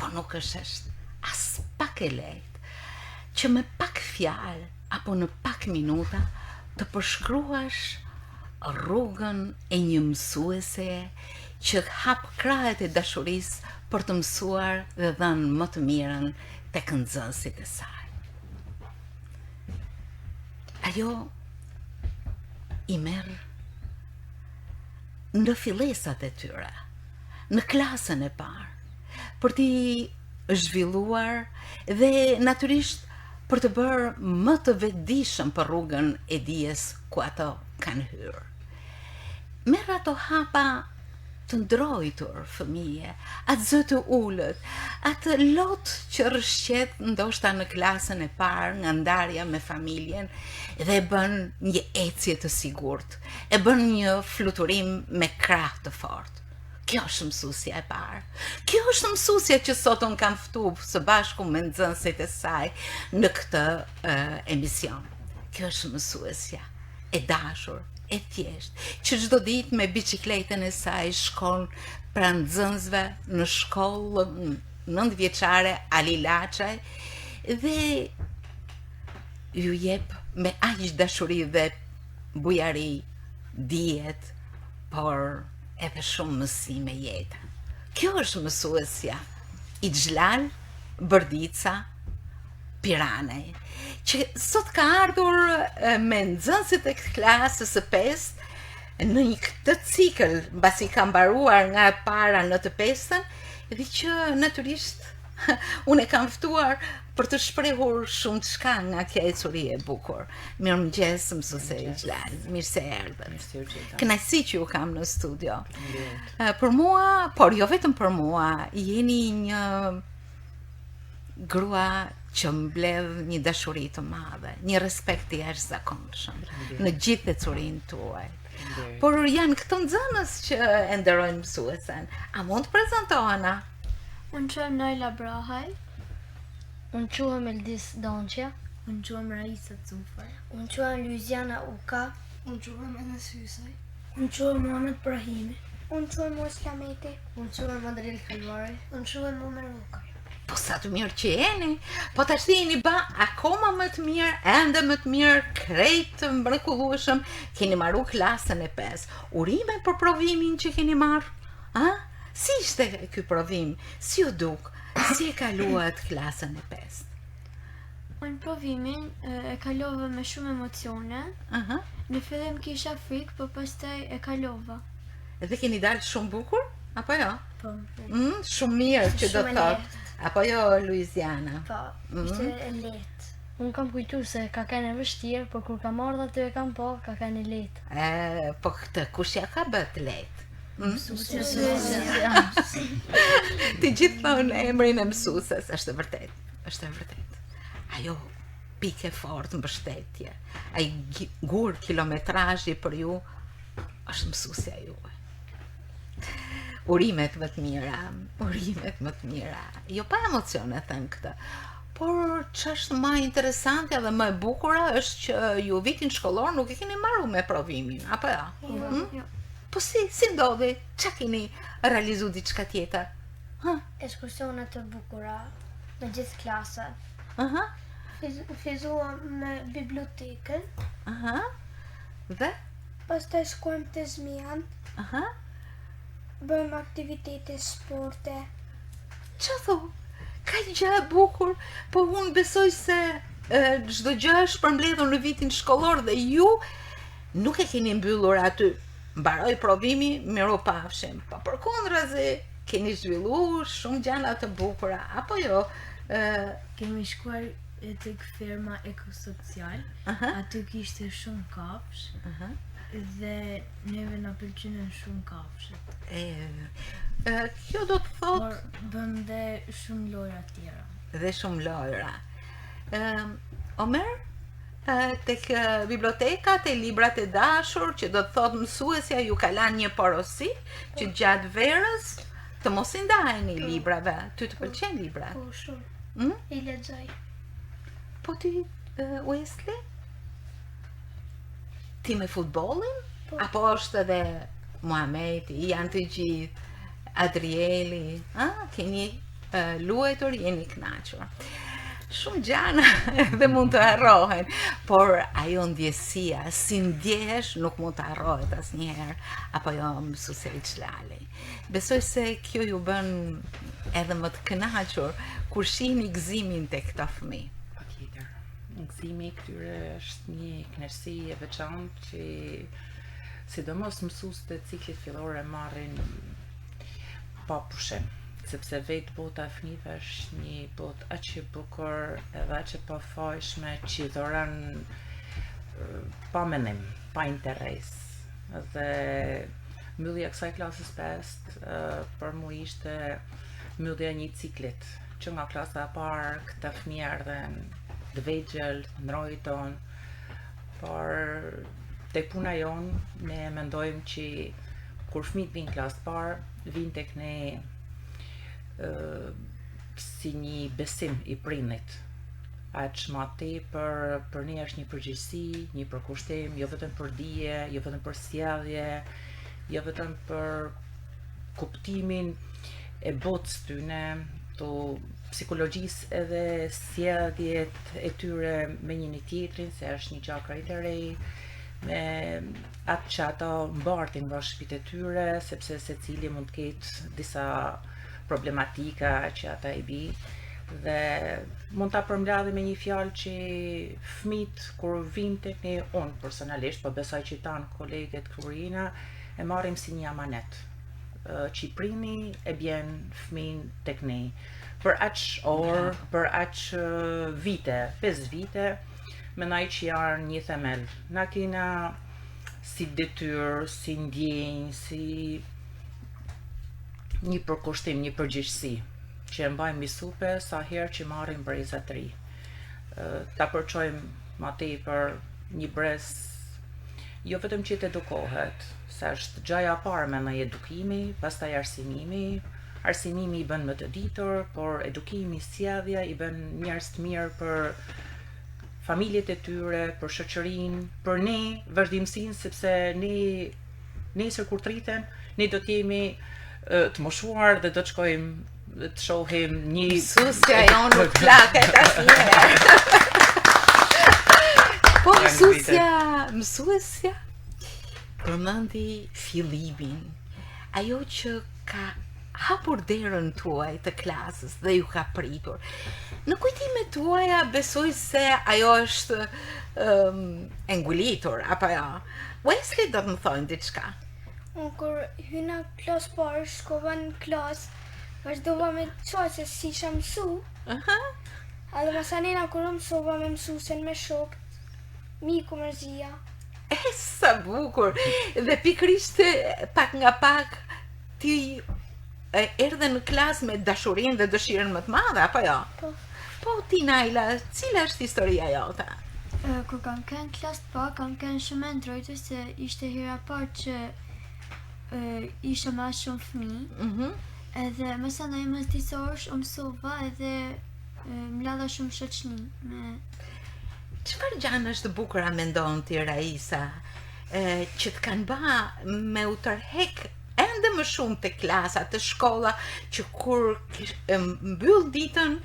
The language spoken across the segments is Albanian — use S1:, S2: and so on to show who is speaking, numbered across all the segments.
S1: po nuk është as pak e lehtë që me pak fjalë apo në pak minuta të përshkruash rrugën e një mësuese që hap krahët e dashurisë për të mësuar dhe dhënë më të mirën tek nxënësit e saj. Ajo i merr në fillesat e tyre, në klasën e parë, për t'i zhvilluar dhe natyrisht për të bërë më të vetëdijshëm për rrugën e dijes ku ato kanë hyrë. Merr ato hapa të ndrojtur fëmije, atë zë të ullët, atë lot që rrshqet ndoshta në klasën e parë nga ndarja me familjen dhe bën një ecje të sigurt, e bën një fluturim me krah të fortë. Kjo është mësuesja e parë. Kjo është mësuesja që sot unë kam ftuar së bashku me nxënësit e saj në këtë emision. Kjo është mësuesja e dashur, e thjeshtë, që çdo ditë me biçikletën e saj shkon pranë nxënësve në shkollën 9 vjeçare Ali Laçaj dhe ju jep me aq dashuri dhe bujari dijet, por edhe shumë mësime jeta. Kjo është mësuesja i Xhlal Bërdica Piranej, që sot ka ardhur me nxënësit e klasës së 5 në një këtë cikël, mbasi ka mbaruar nga e para në të 5-ën, dhe që natyrisht unë e kam ftuar për të shprehur shumë të shka nga kjo ecuri e bukur. Mirëmëngjes mësuese Xhlal, mirë se erdhët. Kënaqësi që ju kam në studio. Për mua, por jo vetëm për mua, jeni një grua që mbledh një dashuri të madhe, një respekt të jashtëzakonshëm në gjithë ecurinë tuaj. Por janë këto nxënës që e nderojnë mësuesen. A mund të prezantohena?
S2: Unë quhem Naila Brahaj.
S3: Unë quhem Eldis Donqja.
S2: Unë quhem Raisa Cufaj.
S3: Unë quhem Luiziana Uka.
S4: Unë quhem Enes Hysaj.
S3: Unë quhem Muhamet Brahimi.
S5: Unë quhem Muslameti.
S4: Unë quhem Adriel Kalvari.
S5: Unë quhem Omer Ukaj.
S1: Po sa të mirë që jeni, po tash jeni akoma më të mirë, ende më të mirë, krejt të mrekullueshëm, keni marru klasën e 5. Urime për provimin që keni marrë? Si ishte ky provim? Si u duk? Si e kaluat klasën e 5?
S2: Unë provimin e kalova me shumë emocione. Në fillim kisha frikë, por pastaj e kalova.
S1: Edhe keni dalë shumë bukur? Apo jo?
S2: Po.
S1: Shumë mirë që do të thotë. Apo jo, Luiziana?
S5: Po, ishte e lehtë.
S3: Unë kam kujtuar se ka qenë e vështirë, por kur kam ardhur aty e kam po, ka qenë e lehtë.
S1: Po këtë kush ja ka bërë të lehtë? Të gjithë thonë emrin e mësueses, është vërtet, është vërtet. Ajo pikë fort mbështetje, ai gur kilometrazhi për ju është mësuesja juaj. Urimet më të mira, urimet më të mira. Jo pa emocione them këtë. Por ç'është më interesante dhe më e bukura është që ju vitin shkollor nuk e keni marrë me provimin, apo jo?
S2: Jo.
S1: Po si ndodhi? Ç'a keni realizu diçka tjetër?
S5: Ekskursione të bukura në gjithë klasat. Fizuam me bibliotekën.
S1: Dhe?
S5: Pastaj shkuam te Zmian. Bëjmë aktivitete sporte.
S1: Ç'a thu? Ka gjë e bukur, po unë besoj se çdo gjë është përmbledhur në vitin shkollor dhe ju nuk e keni mbyllur aty. Mbaroi provimi, miropafshim. Po përkundrazi, keni zhvilluar shumë gjëra të bukura, apo jo?
S4: Kemi shkuar tek ferma ekosocial. Aty kishte shumë kafsh. Dhe neve na pëlqenin shumë kafshët.
S1: Kjo do të thotë
S4: Por bëm dhe shumë lojra tjera.
S1: Dhe shumë lojra. Omer, tek bibliotekat e librat e dashur, që do të thotë mësuesja ju ka lanë një porosi që gjatë verës të mos i ndajeni librave. Ty të pëlqen libra?
S5: Po shumë. I lexoj.
S1: Po ti, Wesley? Ti me futbollin? Apo është edhe Muhameti, janë të gjithë, Adrieli, keni luajtur, jeni kënaqur. Shumë gjana dhe mund të harrohen, por ajo ndjesia, si ndjehesh, nuk mund të harrohet asnjëherë, apo jo mësuese Lali. Besoj se kjo ju bën edhe më të kënaqur kur shihni gëzimin tek këta fëmijë.
S6: Patjetër. Gëzimi këtyre është një kënaqësi e veçantë që sidomos mësuesit e ciklit fillor e marrin pa pushim. Sepse vetë bota e fëmijëve është një botë aq e bukur edhe aq e pafajshme që dhuron pa menim, pa interes. Dhe mbyllja e kësaj klasës 5 për mua ishte mbyllja e një ciklit, që nga klasa e parë këta fëmijë erdhen të vegjël, ndrojton, por tek puna jonë ne mendojmë që kur fëmijët vinë klasë parë, vinë tek ne si një besim i prindit. Aq më tepër për ne është një përgjegjësi, një përkushtim, jo vetëm për dije, jo vetëm për sjellje, jo vetëm për kuptimin e botës tyne, të psikologjisë edhe sjelljet e tyre me njëri tjetrin, se është një çakër i re, me atë që ata mbartin nga shtëpitë e tyre, sepse secili mund të ketë disa problematika që ata i bi, dhe mund ta përmbledhim me një fjalë që fëmijët kur vinë tek ne, unë personalisht, po besoj që tanë kolegët Kurina, e marrim si një amanet. Që prindi e bjen fëmin tek ne. Për aq orë, për aq vite, 5 vite, mendoj që janë një themel. Na kena si detyrë, si ndjenjë, si një përkushtim, një përgjegjësi që e mbajmë mbi supe sa herë që marrim breza të ri. Ta përçojmë më tepër një brez jo vetëm që të edukohet, se është gjaja e parë me edukimi, pastaj arsimimi. Arsimimi i bën më të ditur, por edukimi, sjellja i bën njerëz të mirë për familjet e tyre, për shoqërinë, për ne vazhdimsinë, sepse ne nesër kur të rriten, ne do të jemi të moshuar dhe do të shkojmë të shohim një
S1: mësuesja jonë nuk flaket asnjëherë. Po mësuesja përmendi fillimin, ajo që ka hapur derën tuaj të klasës dhe ju ka pritur. Në kujtimet tuaja besoj se ajo është e ngullitur, apo jo? Wesley do të më thonë diçka.
S5: Unë kur hyna klasë parë, shkova në klasë, vazhdova me të çuaj se si isha mësu. Edhe masanena kur mësova me mësuesen me shokët, miku mërzia.
S1: Sa bukur! Dhe pikërisht pak nga pak ti erdhe në klasë me dashurinë dhe dëshirën më të madhe, apo jo? Po ti Naila, cila është historia jote?
S2: Kur kam qenë klasë parë, kam qenë shumë e ndrojtur se ishte hera parë që isha me aq shumë fëmijë. Edhe mësanoj më disa orësh u mësova edhe mladha shumë shoqni.
S1: Çfarë gjana është bukura mendon ti Raisa, që të kanë ba me u tërhek ende më shumë të klasa, të shkolla, që kur mbyll ditën,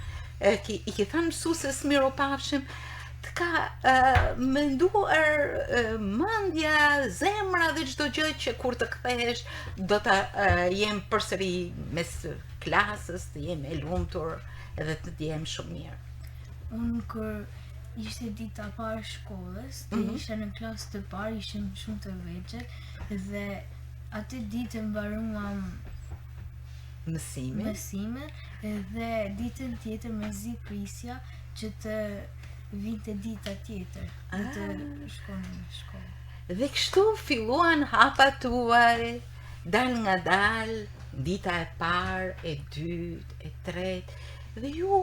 S1: i ke thënë mësueses miropafshim, të ka menduar mendja, zemra dhe çdo gjë që kur të kthehesh do ta jem përsëri mes klasës, të jem e lumtur edhe të jem shumë mirë.
S4: Unë kur ishte dita parë shkollës, të isha në klasë të parë, ishim shumë të vegjël dhe atë ditë mbaruam mësimin dhe ditën tjetër me zi prisja që të vinte dita tjetër dhe të shkonin në shkollë.
S1: Dhe kështu filluan hapat tuaj, dal nga dal, dita e parë, e dytë, e tretë, dhe ju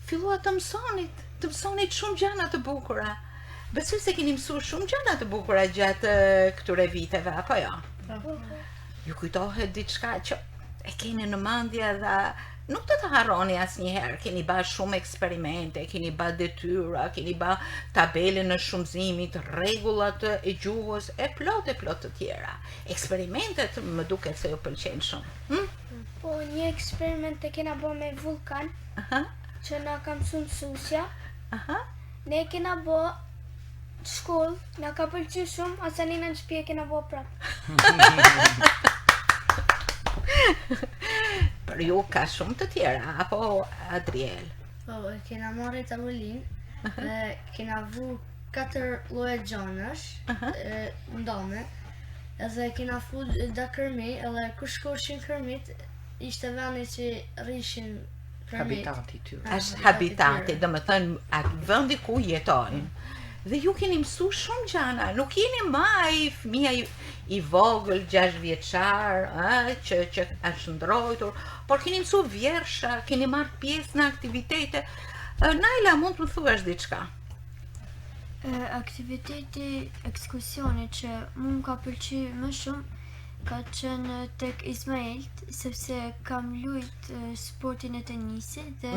S1: filluat të mësonit shumë gjana të bukura. Besoj se keni mësuar shumë gjana të bukura gjatë këtyre viteve, apo jo? Ju kujtohet diçka që e keni në mendje dhe nuk të harroni asnjëherë, keni bërë shumë eksperimente, keni bërë detyra, keni bërë tabele në shumëzimit, rregullat e gjuhës, e plot të tjera. Eksperimentet më duket se ju pëlqejnë shumë.
S5: Po, një eksperiment e kena bo me vulkan, që na ka mësu mësusja. Ne e kena bo shkollë, na ka pëlqy shumë, asanina në shtëpi e kena bo prapë.
S1: Për ju ka shumë të tjera, apo Adriel?
S3: Po, kena marrë tavolinë dhe kena vu 4 lloje gjanash, ndame, edhe kena fu da kërmi, edhe kur shkoshin kërmit, ishte vendi që rrishin kërmit.
S6: Habitati tyre.
S1: Është habitati, do më thënë, atë vendi ku jetojnë. Dhe ju keni mësu shumë gjana, nuk jeni maj fëmija i vogël, 6 vjeçar, që është ndrojtur, por keni mësu vjersha, keni marrë pjesë në aktivitete. Naila, mund të më thuash diçka?
S2: Aktiviteti ekskursioni që mu më ka pëlqy më shumë ka qenë tek Ismailt, sepse kam lujt sportin e tenisit dhe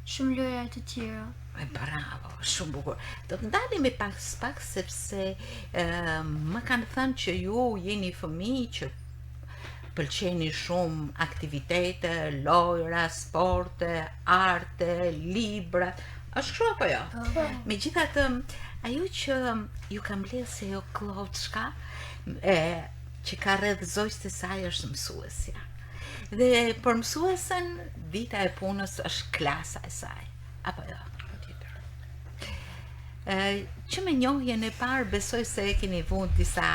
S2: shumë lojra të tjera.
S1: Bravo, shumë bukur. Do të ndalemi pak sepse më kanë thënë që ju jeni fëmijë që pëlqeni shumë aktivitete, lojra, sporte, arte, libra. Është kështu apo jo? Megjithatë, ajo që ju kam mbledh se jo Kloçka, që ka rreth zogjtë e saj është mësuesja. Dhe për mësuesen, dita e punës është klasa e saj. Apo jo? Që me njohjen e parë, besoj se keni vënë disa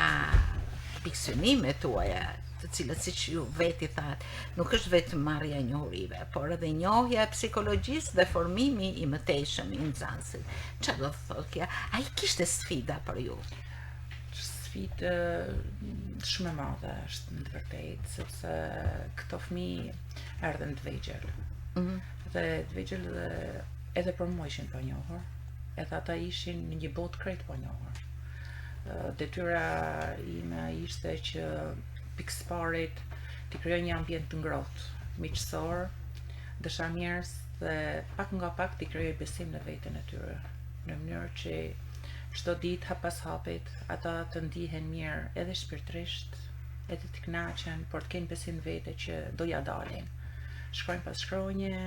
S1: pikësynime tuaja, të cilët siç ju veti thatë, nuk është vetëm marrja e njohurive, por edhe njohja e psikologjisë dhe formimi i mëtejshëm i nxënësit. Çfarë do thotë kjo? Ai kishte sfida për ju?
S6: Sfidë shumë e madhe është në të vërtetë, sepse këto fëmijë erdhën të vegjël. Dhe të vegjël edhe për mua ishin pa njohur, edhe ata ishin në një botë krejt pa njohur. Detyra ime ishte që pikësparit t'i krijoj një ambient të ngrohtë, miqësor, dashamirës dhe pak nga pak t'i krijoj besim në veten e tyre, në mënyrë që çdo ditë hap pas hapit ata të ndihen mirë edhe shpirtërisht, edhe të kënaqen, por të kenë besim në vete që do ja dalin. Shkronjë pas shkronje,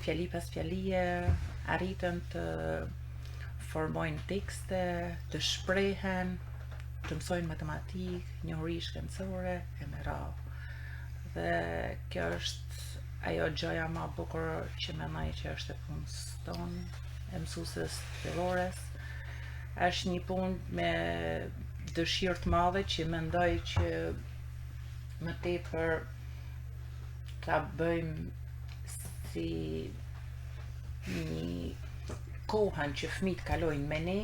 S6: fjali pas fjalie, arritën të formojnë tekste, të shprehen, të mësojnë matematikë, njohuri shkencore e me radhë. Dhe kjo është ajo gjoja ma bukur që mendoj që është e punës tonë, e mësuesës fillores. Është një punë me dëshirë të madhe që mendoj që më tepër ta bëjmë si një kohën që fëmijët kalojnë me ne,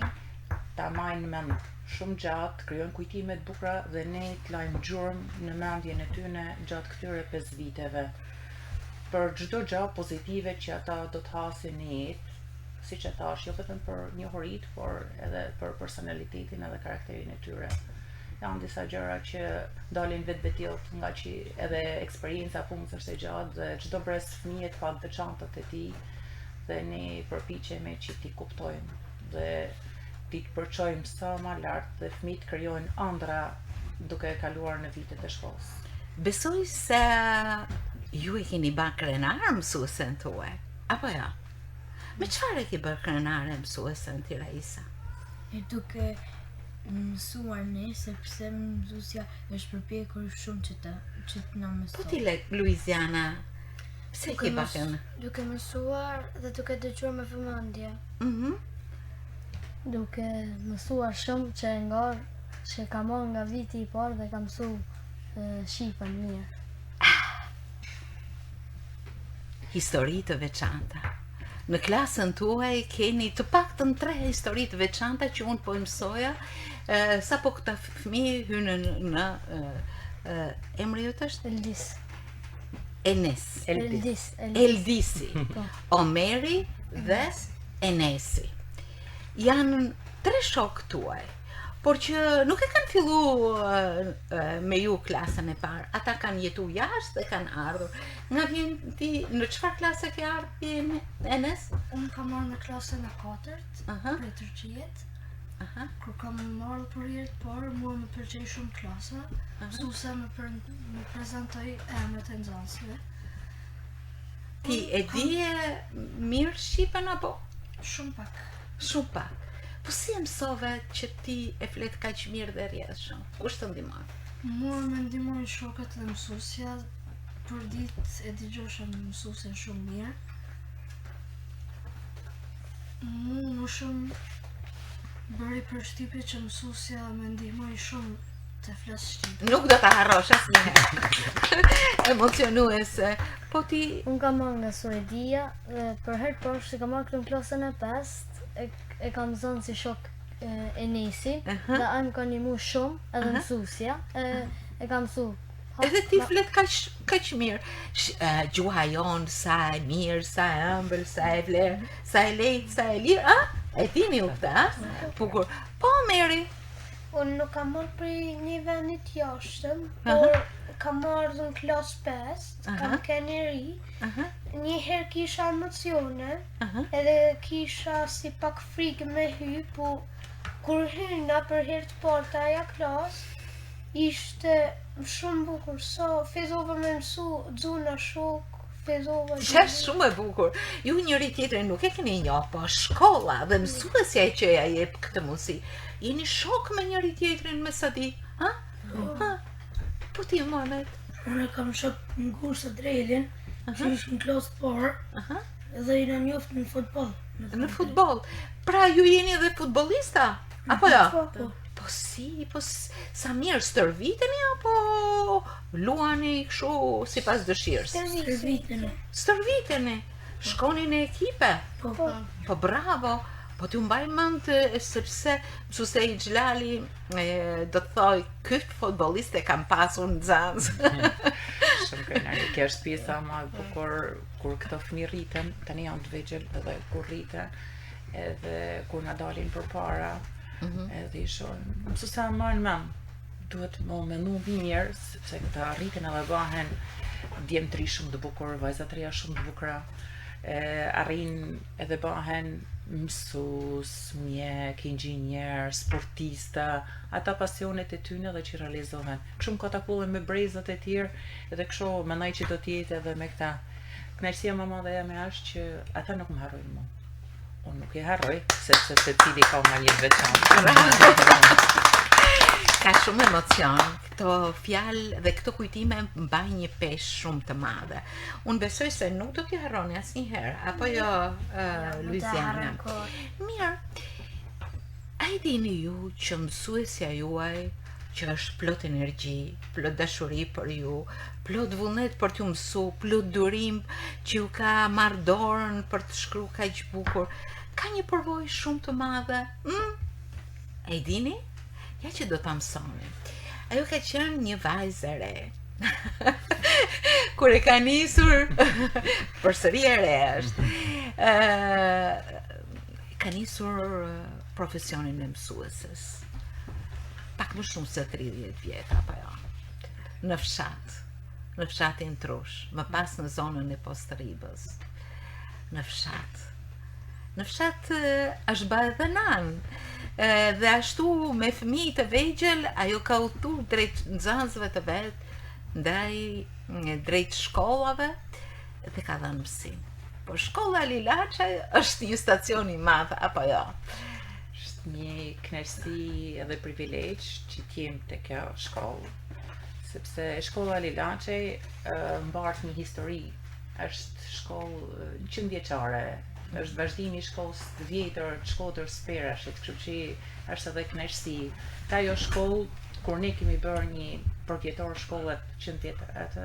S6: ta majnë mend shumë gjatë, krijojnë kujtime të bukura dhe ne të lajmë gjurmë në mendjen e tyre gjatë këtyre 5 viteve. Për çdo gjë pozitive që ata do të hasin në jetë, siç e thash, jo vetëm për njohuritë, por edhe për personalitetin edhe karakterin e tyre. Janë disa gjëra që dalin vetvetillt nga që edhe eksperjenca punës është e gjatë dhe çdo brez fëmijë ka të veçantat e tij dhe ne përpiqemi që t'i kuptojmë dhe t'i përçojmë sa më lart dhe fëmijët krijojnë ëndra duke kaluar në vitet e shkollës.
S1: Besoj se ju e keni bërë krenar mësuesen tuaj, apo jo? Me çfarë e ke bërë krenare mësuesen ti, Raisa?
S4: Duke mësuar ne, sepse mësuesja është përpjekur shumë që të na mësoj.
S1: Po ti, Luiziana, pse ke bërë?
S5: Duke mësuar dhe duke dëgjuar me vëmendje.
S3: Duke mësuar shumë që e ngor, që ka marrë nga viti i parë dhe ka mësu shqipen mirë.
S1: Histori të veçanta. Në klasën tuaj keni të paktën 3 histori të veçanta që unë po mësoja, sapo këta fëmijë hynën në emri jot është Eldisi, Omeri dhe Enesi. Janë 3 shok tuaj, por që nuk e kanë fillu me ju klasën e parë. Ata kanë jetu jashtë dhe kanë ardhur. Nga vjen ti, në çfarë klase ke ardhur, Enes?
S5: Unë kam marrë në klasën e 4-të, për Turqiet.
S3: Kur kam marrë për herë të parë, mua më pëlqej shumë klasa. Mësuesa më prezantoi emrat e nxënësve.
S1: Ti e dije mirë shqipen apo?
S3: Shumë pak.
S1: Shumë pak. Po si e mësove që ti e flet kaq mirë dhe rrjedhshëm? Kush të ndihmon?
S3: Mua më ndihmojnë shokët dhe mësuesja. Për ditë e dëgjosha mësuesen shumë mirë. Më shumë bëri përshtypje që mësuesja më ndihmoi shumë të flas shqipe.
S1: Nuk do ta harrosh asnjëherë. Emocionuese. Po ti
S7: Unë kam marrë nga Suedia dhe për herë të parë që kam marrë në klasën e 5, e kam zënë si shok Enesin dhe ai më ka ndihmuar shumë edhe mësuesja. E kam mësuar.
S1: edhe ti flet kaq mirë. Gjuha jon sa e mirë, sa e ëmbël, sa e vlerë, sa e lehtë, sa e lirë, a? E dini u këtë, a? Bukur. Po Meri,
S5: Unë nuk kam marrë për një vendit jashtëm, por kam marrë në klasë 5, kam keni ri. Një herë kisha emocione, edhe kisha si pak frikë me hy, po kur hyna për herë të parë të aja klasë, ishte shumë bukur, sa fillova me mësu xuna shok, fillova.
S1: është shumë e bukur. Ju njëri tjetrin nuk e keni njoh, po shkolla dhe mësuesja që ja jep këtë mundësi. Jeni shok me njëri tjetrin me sa di, ha? Po ti Muhamet?
S3: Unë kam shok në Gursa Drelin, që ishë në klasë të parë, dhe i në njoftë në futbol.
S1: Në futbol. Pra ju jeni edhe futbolista? Apo jo? Po si, sa mirë stërviteni apo luani kështu sipas dëshirës? Stërviteni. Shkoni në ekipe? Po bravo. Po t'ju mbaj mend sepse mësuese i Xhlali do të thoj këtë futbollist e kam pasur në Zanz.
S6: Shumë kënaqë. Kjo është pjesa më e bukur kur këto fëmijë rriten, tani janë të vegjël edhe kur rriten, edhe kur na dalin përpara, edhe i shohim. Mësuesa më në mend, duhet më mendu mirë sepse këta rriten edhe bëhen djemë të ri shumë të bukur, vajza të reja shumë të bukura. Arrin edhe bëhen mësues, mjek, inxhinier, sportista, ata pasionet e tyre dhe që realizohen. Kështu më ka takullën me brezat e tjerë, edhe kështu mendoj që do të jetë edhe me këta. Kënaqësia më e madhe jame është që ata nuk më harrojnë mua. Unë nuk e harroj, sepse secili ka një jetë veçantë.
S1: Ka shumë emocion, këto fjalë dhe këto kujtime mbajnë një peshë shumë të madhe. Unë besoj se nuk do t'i harroni asnjëherë, apo jo, Luiziana? Mirë, a i dini ju që mësuesja juaj, që është plot energji, plot dashuri për ju, plot vullnet për t'ju mësu, plot durim që ju ka marrë dorën për të shkruar kaq bukur, ka një përvojë shumë të madhe? A i dini? Ja që do ta mësoni. Ajo ka qenë një vajzë e re. Kur e ka nisur, përsëri e re është. Ka nisur profesionin e mësueses. Pak më shumë se 30 vjet apo jo. Në fshatin Trush, më pas në zonën e Postribës. Në fshat është ba edhe nan. Dhe ashtu me fëmijë të vegjël ajo ka udhëtuar drejt nxënësve të vet, drejt shkollave dhe ka dhënë mësim. Po shkolla Lilaçaj është një stacion i madh apo jo?
S6: Është një kënaqësi edhe privilegj që t'jem te kjo shkollë, sepse shkolla Lilaçaj mbart një histori. Është shkollë 100 vjeçare. Është vazhdimi i shkollës të vjetër të Shkodrës Perashit, kështu që është edhe kënaqësi. Ajo shkollë, kur ne kemi bërë një përvjetor shkollat 100 vjet atë,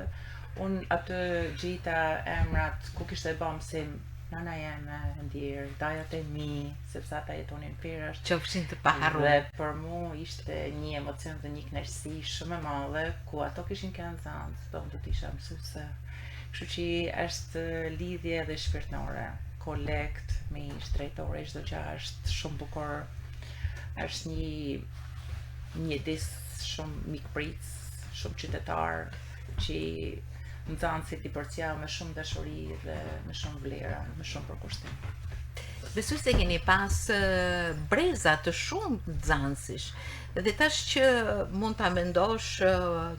S6: unë atë gjeta emrat ku kishte bërë mësim nana jeme, ndjerë, dajat e mi, sepse ata jetonin Perash.
S1: Qofshin të paharruar.
S6: Dhe për mu ishte një emocion dhe një kënaqësi shumë e madhe, ku ato kishin kanë Zanz, do të isha mësuese. Kështu që është lidhje dhe shpirtënore. Kolekt, me drejtore, çdo gjë është shumë bukur. Është një dis shumë mikpritës, shumë qytetar, që nxënësit i përcjell me shumë dashuri dhe me shumë vlera, me shumë përkushtim.
S1: Besoj se keni pas breza të shumë të nxënësish. Dhe tash që mund ta mendosh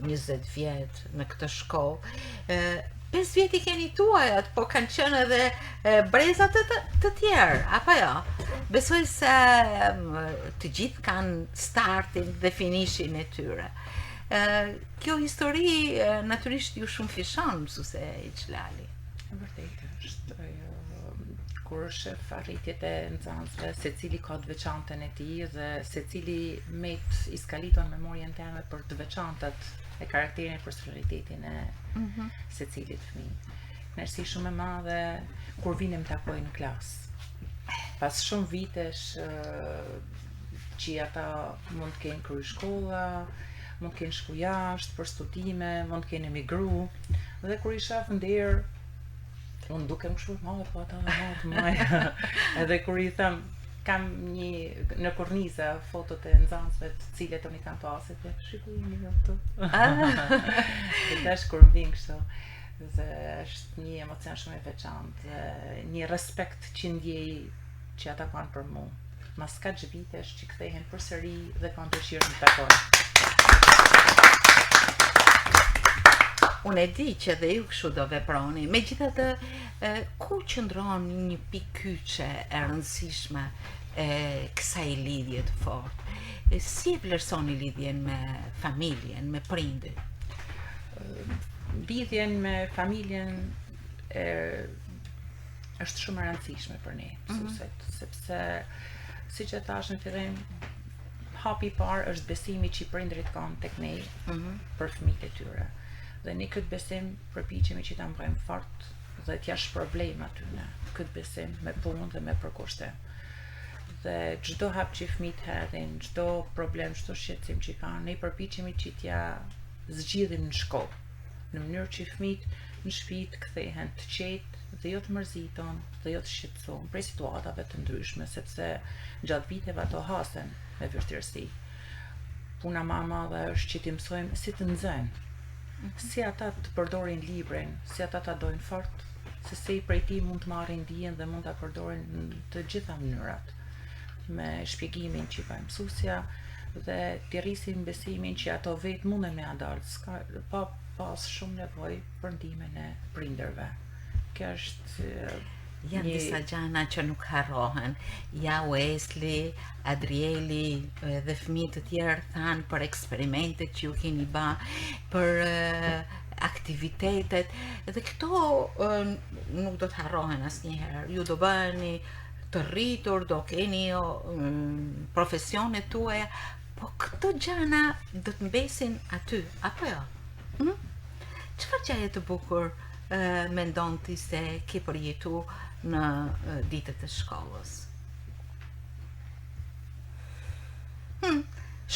S1: 20 vjet në këtë shkollë, 5 vjet I keni tuajat, po kanë qenë edhe breza të tjerë, apo jo? Besoj se të gjithë kanë startin dhe finishin e tyre. Kjo histori natyrisht ju shumë fishon, mësuese Xhelali.
S6: Vërtet është kur shef arritjet e nxënësve, secili ka të veçantën e tij dhe secili met I skaliton memorien teme për të veçantat e karakterin e personalitetin e secilit fëmijë. Kënaqësi shumë e madhe kur vini më takoj në klasë. Pas shumë vitesh që ata mund të kenë kryer shkolla, mund të kenë shku jashtë për studime, mund të kenë emigru, dhe kur I shaf nder unë dukem kështu po ata më. Edhe kur I them kam në korniza fotot e nxënësve të cilët unë I kam pasur, dhe shikojini këtu. Dhe tash kur vin kështu, dhe është një emocion shumë I veçantë, një respekt që ndjej që ata kanë për mua. Mas kaq vitesh që kthehen përsëri dhe kanë dëshirë të takojnë.
S1: Unë e di që dhe ju kështu do veproni, megjithatë ku qëndron një pikë kyçe e rëndësishme e kësaj lidhje të fortë? Si e vlerësoni lidhjen me familjen, me prindit?
S6: Lidhjen me familjen është shumë e rëndësishme për ne, mësuesit, sepse siç e thash në fillim, hapi I parë është besimi që prindrit kanë tek ne për fëmijët e tyre. Dhe ne këtë besim përpiqemi që ta mbajmë fort dhe t'ja shpërblim atyne këtë besim me punë dhe me përkushtim. Dhe çdo hap që fëmijët hedhin, çdo problem, çdo shqetësim që kanë, ne përpiqemi që t'ja zgjidhim në shkollë, në mënyrë që fëmijët në shtëpi të kthehen të qetë dhe jo të mërziton dhe jo të shqetësuar prej situatave të ndryshme, sepse gjatë viteve ato hasen me vështirësi. Puna më e madhe është që t'i mësojmë si të nxejnë, si ata të përdorin librin, si ata ta dojnë fort, se si prej tij mund të marrin dijen dhe mund ta përdorin në të gjitha mënyrat, me shpjegimin që bën mësuesja dhe t'i rrisin besimin që ato vetë munden me dalë, pa pas shumë nevojë për ndihmën e prindërve. Kjo është
S1: Janë disa gjana që nuk harrohen. Ja Wesley, Adrieli dhe fëmijë të tjerë thanë për eksperimentet që ju keni ba, për aktivitetet, dhe këto nuk do të harrohen asnjëherë. Ju do bëheni të rritur, do keni profesionet tuaja, po këto gjana do të mbesin aty, apo jo? Çfarë gjëje të bukur mendon ti se ke përjetu në ditët e shkollës?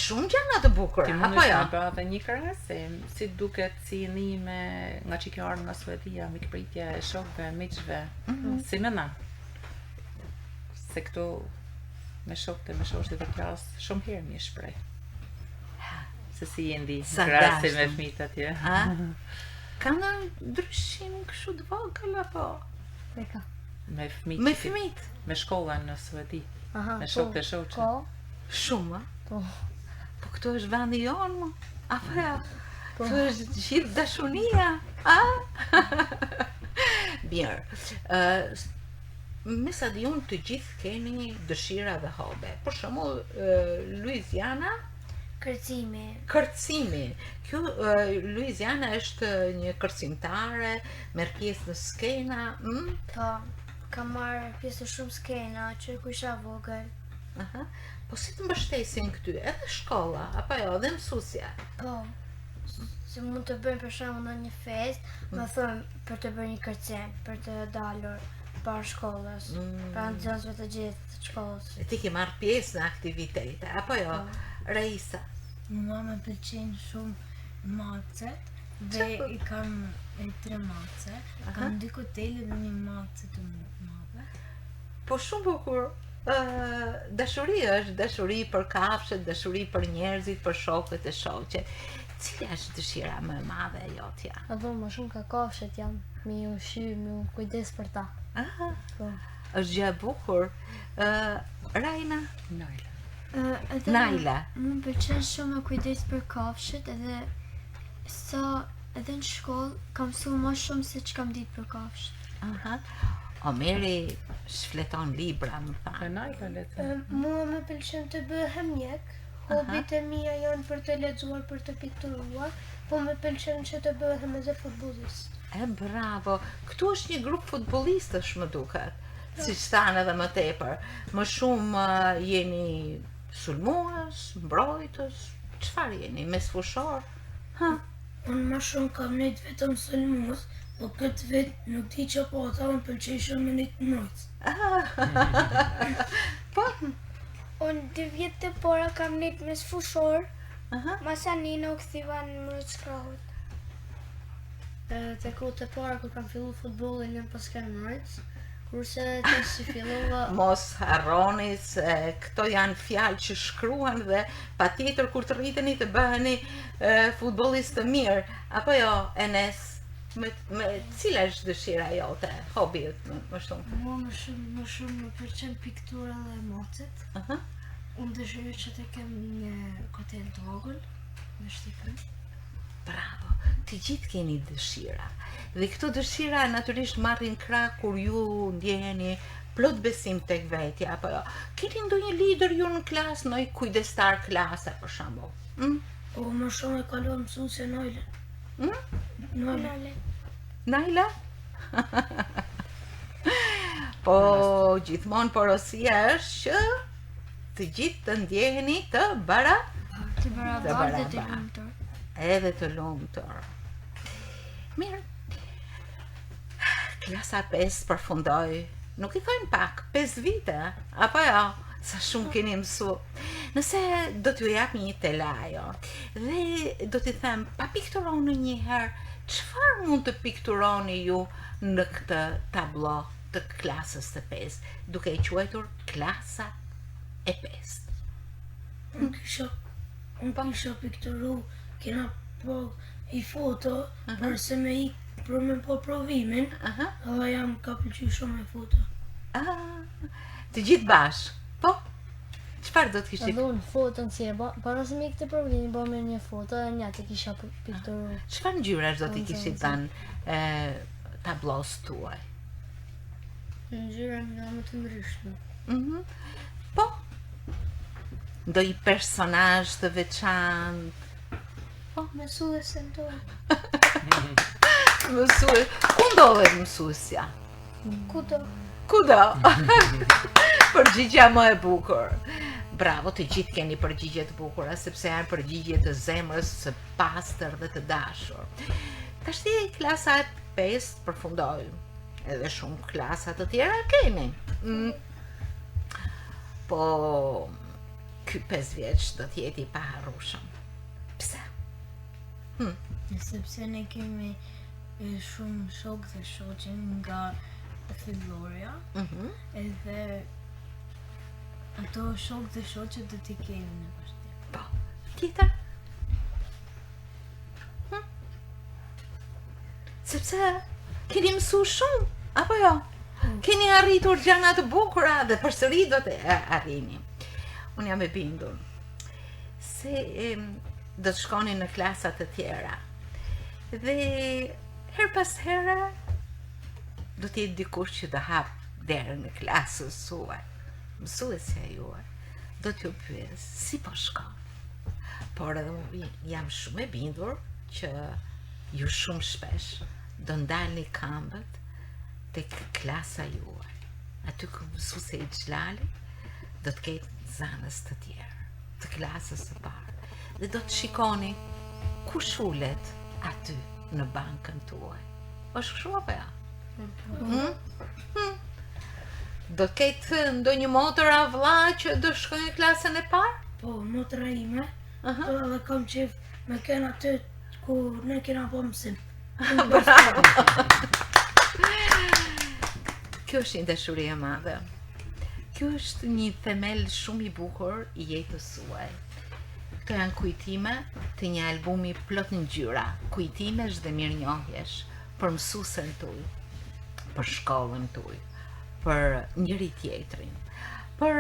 S1: Shumë gjëra të bukura,
S6: Ti
S1: apo jo?
S6: Ti mund të një krahasim, si duket si njime nga që kjo ardhur nga Suedia, mikpritja e shokëve, miqve, si mendon? Se këtu me shokët e me shoqët e klasë shumë herë më shpreh. Se si je ndi, krahasim me fëmijët atje.
S1: Ka në ndryshim kështu të vogël apo?
S6: Me fëmijët.
S1: Me fëmijët?
S6: Me shkollën në Suedi. Me shokët e shoqë.
S7: Po.
S1: Shumë,
S7: Po.
S1: Po këtu është vendi jonë, mo? Apo ja? Këtu është gjithë dashunia, a? Mirë. Me sa di unë të gjithë keni dëshira dhe hobe. Për shembull, Luiziana, kërcimi. Kjo Luiziana është një kërcimtare, merr pjesë në skena,
S5: Po, kam marrë pjesë në shumë skena që kur isha vogël.
S1: Aha. Po si të mbështesin këty, edhe shkolla, apo jo, edhe mësuesja?
S5: Po, se mund të bëjmë për shembull në një festë, më thonë për të bërë një kërcim, për të dalur para shkollës, para nxënësve të gjithë të shkollës.
S1: E ti ke marrë pjesë në aktivitete, apo jo? Raisa.
S4: Mua më pëlqejnë shumë macet dhe I kam 3 mace. Kam 2 kotele dhe një mace të madhe.
S1: Po shumë bukur. Dashuri është dashuri për kafshët, dashuri për njerëzit, për shokët e shoqet. Cila është dëshira më e madhe e jotja?
S7: Ato më shumë ka kafshët janë, mi ushqy, mi u kujdes për ta.
S1: Aha.
S7: Po.
S1: është gjë e bukur. Rajna? Naila.
S2: Mu më pëlqen shumë me kujdes për kafshët edhe edhe në shkollë kam mësuar më shumë se që kam ditë për kafshët.
S1: Aha. Omeri shfleton libra, më tha.
S5: Mua më pëlqen të bëhem mjek. Hobit e mia janë për të lexuar, për të pikturuar, po më pëlqen që të bëhem edhe futbollist.
S1: Bravo. Këtu është një grup futbollistësh më duket. Siç thanë edhe më tepër. Më shumë jeni sulmues, mbrojtës, çfarë jeni? Mesfushor?
S4: Unë më shumë kam nejtë vetëm sulmues, po këtë vetë nuk di që po ata unë pëlqej shumë me nejtë mbrojtës.
S1: Po?
S5: Unë 2 vjet të para kam nejtë mesfushor, masanina u kthiva në mbrojtës krahut.
S3: Te kohët e para kur kam fillu futbollin jam pas kanë mbrojtës, kurse të si fillova
S1: Mos harroni se këto janë fjalë që shkruan dhe patjetër kur të rriteni të bëheni futbollist të mirë, apo jo, Enes? Me cila është dëshira jote, hobiut më shumë?
S4: Mua më shumë më pëlqen piktura dhe emocet. Unë dëshiroj që të kem një hotel të vogël në Shqipëri.
S1: Bravo, të gjithë keni dëshira. Dhe këto dëshira natyrisht marrin krah kur ju ndjeheni plot besim tek vetja, apo jo. Keni ndonjë lider ju në klasë, ndonjë kujdestar klase për shembull?
S4: Po më shumë e kalon mësuesja Nailen.
S1: Naila? Po gjithmonë porosia është që të gjithë të ndjeheni të
S2: Të barabartë dhe të lumtur.
S1: Edhe të lumtur. Mirë. Klasa 5 përfundoi. Nuk i thojnë pak, 5 vite, apo jo? Sa shumë keni mësu. Nëse do t'ju jap një telajo dhe do t'i them, pa pikturoni një herë, çfarë mund të pikturoni ju në këtë tablo të klasës të 5, duke i quajtur klasa e 5?
S4: Unë kisha pikturu, kena po i foto, përse me i për me po provimin, dhe jam ka pëlqy shumë e foto.
S1: Të gjithë bashkë, po? Çfarë do të kishit?
S7: Edhe unë foton si e para se me këtë provimin, bo me një foto e një të kisha pikturu.
S1: Çfarë ngjyrash do t'i kishit dhënë tablos tuaj?
S3: ngjyra nga më të ndryshme.
S1: Po? Ndonjë personazh të veçantë?
S5: Mësuesën tonë.
S1: Ku ndodhet mësuesja? Kudo? Përgjigja më e bukur. Bravo, të gjithë keni përgjigje të bukura, sepse janë përgjigje të zemrës së pastër dhe të dashur. Tashti klasa e 5 përfundoi. Edhe shumë klasa të tjera keni. Po ky 5 vjeç do të jetë i paharrueshëm. Pse?
S4: Sepse ne kemi shumë shok dhe shoqe nga fillorja, edhe ato shok dhe shoqe do t'i kemi në vazhdim.
S1: Po, tjetër? Sepse keni mësu shumë, apo jo? Keni arritur gjëra të bukura dhe përsëri do të arrini. Unë jam e bindur se do të shkoni në klasa të tjera. Dhe her pas here do të jetë dikush që do hap derën në klasës suaj. Mësuesja juaj do t'ju pyes si po shkon. Por edhe unë jam shumë e bindur që ju shumë shpesh do ndalni këmbët tek klasa juaj. Aty ku mësuesja i xhlalit do të ketë zanës të tjerë, të klasës së parë. Dhe do të shikoni kush ulet aty në bankën tuaj. Është kështu apo jo? Do të ketë ndonjë motra vlla që do shkojë në klasën e parë?
S4: Po, motra ime, po edhe kam qef me kena aty ku ne kena po mësim.
S1: Kjo është një dashuri e madhe. Kjo është një themel shumë i bukur i jetës suaj. Këto janë kujtime të një albumi plot ngjyra, kujtimesh dhe mirënjohjesh për mësuesen tuaj, për shkollën tuaj, për njëri tjetrin, për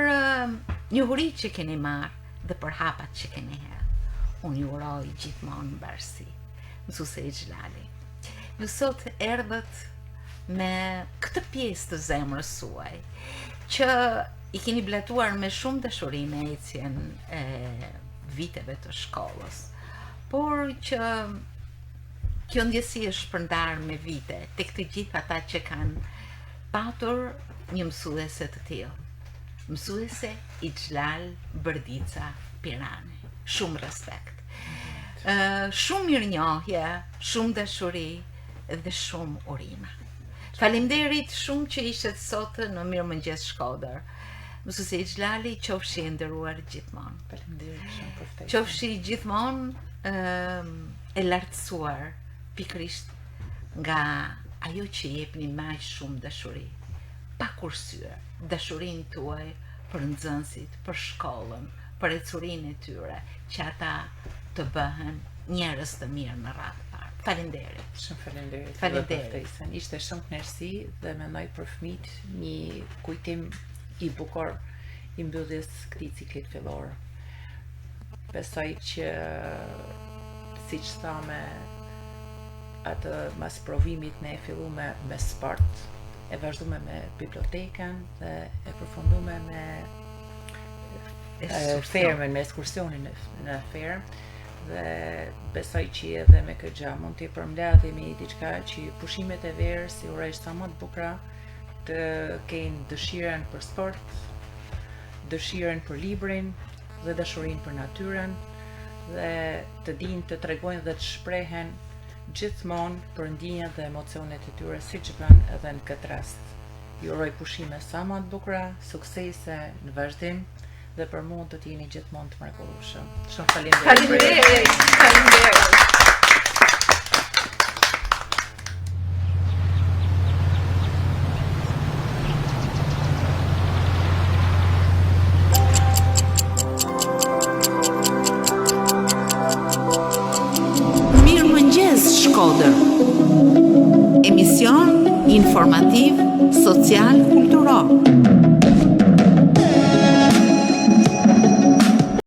S1: njohuritë që keni marrë dhe për hapat që keni hedhë. Unë ju uroj gjithmonë mbarësi. Mësuese Xhelali, ju sot erdhët me këtë pjesë të zemrës suaj, që i keni bletuar me shumë dashuri me ecjen e viteve të shkollës, por që kjo ndjesi është shpërndar me vite tek të gjithë ata që kanë patur një mësuese të tillë. Mësuese Xhelal Bërdica Pirani. Shumë respekt. Shumë mirënjohje, shumë dashuri dhe shumë urime. Faleminderit shumë që ishte sot në Mirëmëngjes Shkodër. Mësuese Xhelali, qofshi i nderuar gjithmonë.
S6: Faleminderit shumë për ftesën.
S1: Qofshi gjithmonë e lartësuar pikërisht nga ajo që jepni më aq shumë dashuri, pa kursyer, dashurinë tuaj për nxënësit, për shkollën, për ecurinë e tyre, që ata të bëhen njerëz të mirë në radhë parë. Faleminderit.
S6: Shumë faleminderit.
S1: Faleminderit.
S6: Për ftesën. Ishte shumë kënaqësi dhe mendoj për fëmijët një kujtim i bukur i mbylljes këtij ciklit fillor. Besoj që siç thamë atë mas provimit ne e fillume me sport, e vazhdume me bibliotekën dhe e përfundume me fermën, me ekskursionin në fermë, dhe besoj që edhe me këtë gjë mund t'i përmbledhemi diçka që pushimet e verës i uroj sa më të bukura, të kenë dëshirën për sport, dëshirën për librin dhe dashurinë për natyrën, dhe të dinë të tregojnë dhe të shprehen gjithmonë për ndjenjat dhe emocionet e tyre, siç bën edhe në këtë rast. Ju uroj pushime sa më të bukura, suksese në vazhdim dhe për mua do të jeni gjithmonë të mrekullueshëm. Shumë faleminderit.
S1: Faleminderit. Mirëmëngjes Shkodër. Emision informativ, social, kulturor.